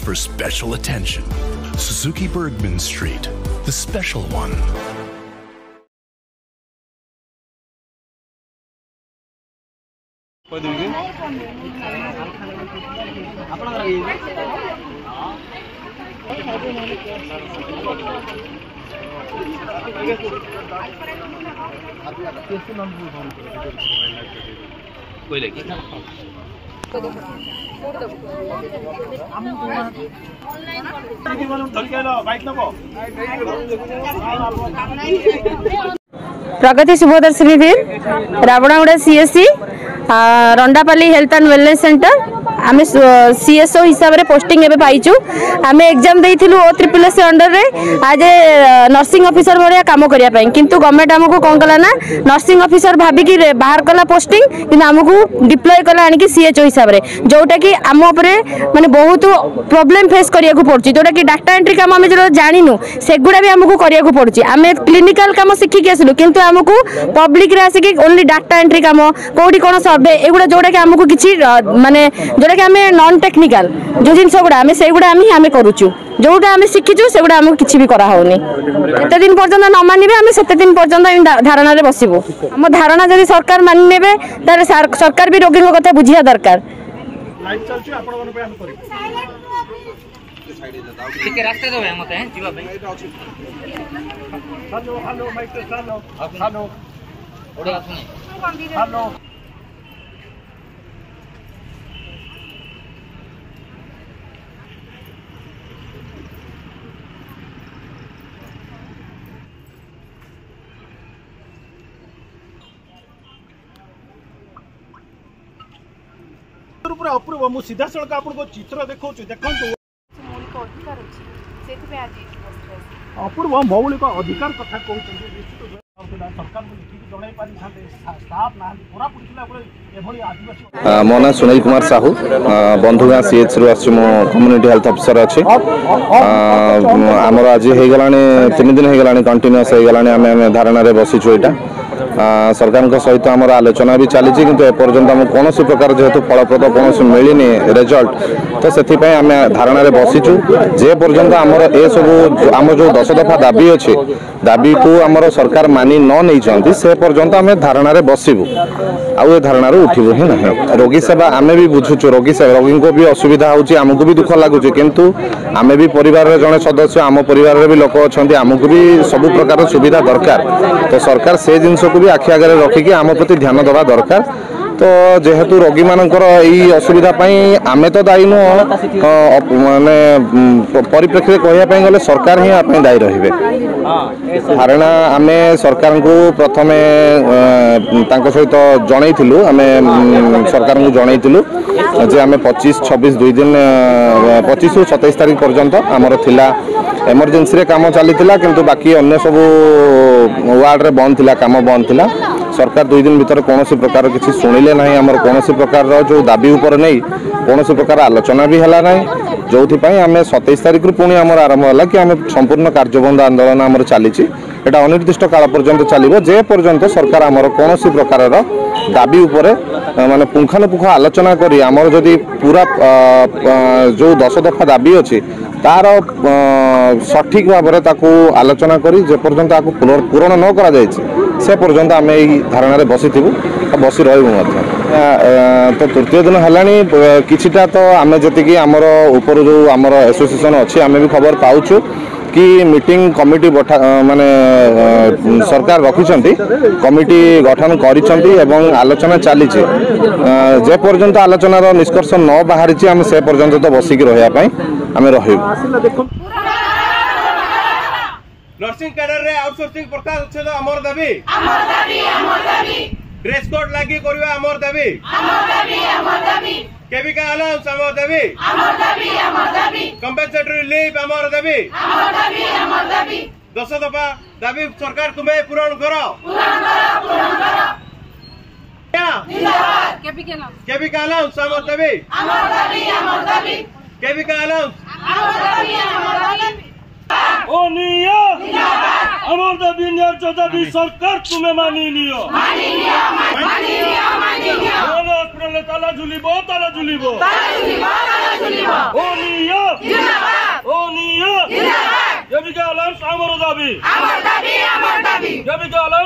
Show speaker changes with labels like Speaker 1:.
Speaker 1: for special attention. Suzuki Bergman Street, the special one.
Speaker 2: Pragati Shubhadarshini फिर Ravanaguda CSC Randapali health and wellness centre आम CSO हिसाब से posting एवं पाइचु आम एग्जाम देइथिलु OSSS अंडर रे आज नर्सिंग ऑफिसर भाया काम करने किंतु गवर्नमेंट आमको कौन कला ना नर्सिंग ऑफिसर भाविकी बाहर कला पोस्टिंग किंतु आमको डिप्लॉय कला आनिकी सीएचओ हिसाब से जोटा कि आम माने बहुत प्रॉब्लम फेस करिया को पड़छि जोटा कि डाटा एंट्री काम आम जो जानिनु सेगुड़ा भी आमको करिया को पड़छि आम क्लिनिकल काम शिखिक आसिलु किंतु आमको पब्लिक रे आसिक ओनली डाटा एंट्री काम कोठी कोन सर्वे एगुड़ा जोटा कि आमको किछि माने जोटा कि आम नॉन टेक्निकल जो जिन गुड़ा आम से गुड़ा आम करुचु जोटा आम शिखीचु से गुड़ा आमको किसी भी करा होनी एत दिन पर्यंत न मानिबे आम सेते दिन पर्यंत धारणा रे बसिबु आम धारणा जदि सरकार मानि नेबे तारे सरकार भी रोगी कथा बुझिया दरकार
Speaker 3: रास्ता दो मत जीवा हेलो
Speaker 4: अपूर्व मु सीधा सड़क आपको चित्र देखा
Speaker 5: मौलिक अधिकार
Speaker 4: अपूर्व मौलिक अधिकार कथा कहते सरकार
Speaker 6: मो ना सुनील कुमार साहू बंधुगाँ सीएच रु आस कम्युनिटी हेल्थ ऑफिसर अच्छे आमर आज हो गला 3 दिन हो गला कंटिन्यूअस हो गला आम धारणा बसीचु यहाँ सरकार सहित आम आलोचना भी चली किंतु एपर्यंत आम कौन प्रकार जेहेतु फलप्रद कौन मिलनी रिजल्ट तो से आम धारणा बसीचु जे पर्यंत आमर ए सब आम जो 10 दफा दाबी अच्छे दाबी को आमर सरकार मानि नहीं से पर्यंत आम धारणा बसबू आउ धारणा उठबू ही ना रोगी सेवा आम भी बुझुचु रोगी सेवा रोगी को भी असुविधा होची आमको भी दुख लगुच किंतु आम भी परिवार जड़े सदस्य आम परिवार भी लोक अच्छा आमको भी सब प्रकार सुविधा दरकार तो सरकार से जिनस को भी आखि आगे रखिकी आम प्रति ध्यान देवा दरकार तो जेहेतु रोगी मानकर यही असुविधा आमे तो दायी नुह माने परिप्रेक्षी कहवाई गले सरकार ही आप दायी रही धारणा आम सरकार को प्रथमे सहित जनईलु आम सरकार को जनईलु जे आम 25-26 2 दिन 25 ରୁ 27 तारीख पर्यंत आमर थिला एमरजेंसी रे काम चली किंतु बाकी अन्य सब वार्ड रे बंद थिला काम बंद थिला सरकार 2 दिन भीतर कौन प्रकार किसी शुणिले ना आमर कौन प्रकार जो दाबी उपर नहीं कौन प्रकार आलोचना भी है ना जो आम 27 तारीख पुणी आमर आरंभ है कि आम संपूर्ण कार्यबंद आंदोलन आमर चली एटा अनिर्दिष्ट काल पर्यंत चलो जे पर्यंत सरकार आमर कौन प्रकार दाबी उपरे माने पुंखानुपुंख आलोचना करी आमर जदि पूरा जो 10 दफा दाबी अच्छी तार सठिक भाव में आलोचना करी जे पर्यंत पूरण न करा से पर्यंत आम यही धारणा बसी बसी रही तो तृतीय दिन है किछिटा तो आम जी आमर ऊपर जो आमर एसोसिएशन अच्छी आम भी खबर पाऊँ कि मीटिंग कमिटी माने सरकार रखिछंती कमिटी गठन करिछंती एवं आलोचना चली जे पर्यंत आलोचनार निष्कर्ष न बाहरी आम से पर्यंत तो बसिक रहा आम रही
Speaker 4: नर्सिंग कैडर रे आउटसोर्सिंग प्रथा उच्छेद अमर दाबी ड्रेस कोड लागि करबा अमर दाबी केबिका अलाउंस अमर दाबी कंपेंसेटरी लीव अमर दाबी 10 दफा दाबी सरकार तुम्हें पूर्ण करो केबिका अलाउंस अमर दाबी केबिका अलाउंस अमर दाबी न्याय दाबी सरकार तुम्हें मानी लियो ताला झुलिबो
Speaker 7: जबिका आलम सामर दाबी जबिका आलम